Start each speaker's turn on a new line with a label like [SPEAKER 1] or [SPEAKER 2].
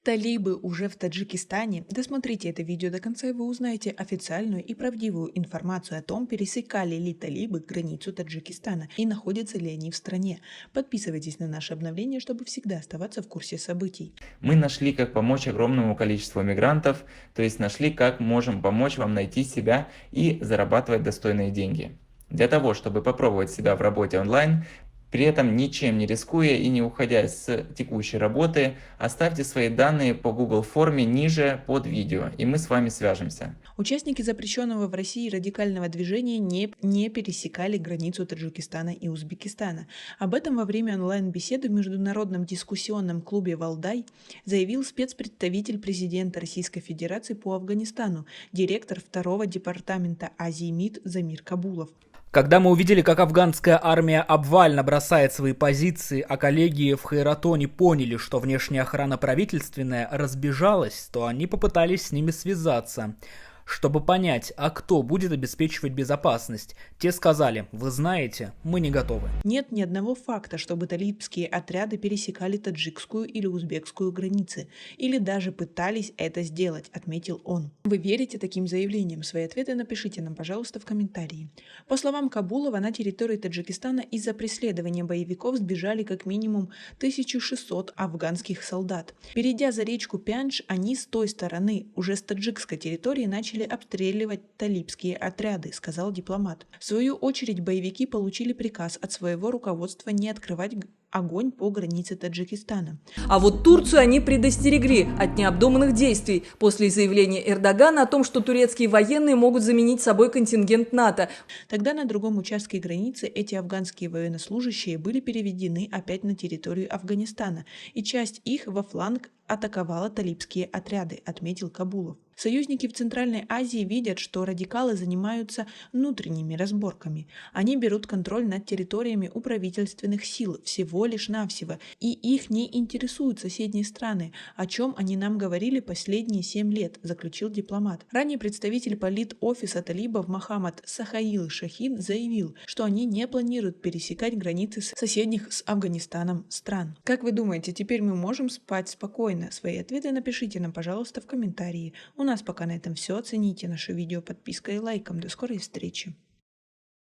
[SPEAKER 1] Талибы уже в Таджикистане. Досмотрите это видео до конца, и вы узнаете официальную и правдивую информацию о том, пересекали ли талибы границу Таджикистана и находятся ли они в стране. Подписывайтесь на наши обновления, чтобы всегда оставаться в курсе событий.
[SPEAKER 2] Мы нашли, как помочь огромному количеству мигрантов, то есть нашли, как можем помочь вам найти себя и зарабатывать достойные деньги. Для того, чтобы попробовать себя в работе онлайн, при этом ничем не рискуя и не уходя с текущей работы, оставьте свои данные по Google форме ниже под видео, и мы с вами свяжемся.
[SPEAKER 1] Участники запрещенного в России радикального движения не пересекали границу Таджикистана и Узбекистана. Об этом во время онлайн-беседы в Международном дискуссионном клубе «Валдай» заявил спецпредставитель президента Российской Федерации по Афганистану, директор второго департамента Азии МИД Замир Кабулов.
[SPEAKER 3] Когда мы увидели, как афганская армия обвально бросает свои позиции, а коллеги в Хайратоне поняли, что внешняя охрана правительственная разбежалась, то они попытались с ними связаться, чтобы понять, а кто будет обеспечивать безопасность. Те сказали: вы знаете, мы не готовы.
[SPEAKER 1] Нет ни одного факта, чтобы талибские отряды пересекали таджикскую или узбекскую границы, или даже пытались это сделать, отметил он. Вы верите таким заявлениям? Свои ответы напишите нам, пожалуйста, в комментарии. По словам Кабулова, на территории Таджикистана из-за преследования боевиков сбежали как минимум 1600 афганских солдат. Перейдя за речку Пяндж, они с той стороны, уже с таджикской территории, начали обстреливать талибские отряды, сказал дипломат. В свою очередь, боевики получили приказ от своего руководства не открывать огонь по границе Таджикистана.
[SPEAKER 4] А вот Турцию они предостерегли от необдуманных действий после заявления Эрдогана о том, что турецкие военные могут заменить собой контингент НАТО.
[SPEAKER 1] Тогда на другом участке границы эти афганские военнослужащие были переведены опять на территорию Афганистана, и часть их во фланг атаковала талибские отряды, отметил Кабулов. Союзники в Центральной Азии видят, что радикалы занимаются внутренними разборками. Они берут контроль над территориями у правительственных сил всего лишь навсего, и их не интересуют соседние страны, о чем они нам говорили последние 7 лет, заключил дипломат. Ранее представитель полит-офиса талибов Мохаммад Сахаил Шахин заявил, что они не планируют пересекать границы соседних с Афганистаном стран. Как вы думаете, теперь мы можем спать спокойно? Свои ответы напишите нам, пожалуйста, в комментарии. У нас пока на этом все. Оцените наше видео подпиской и лайком. До скорой встречи.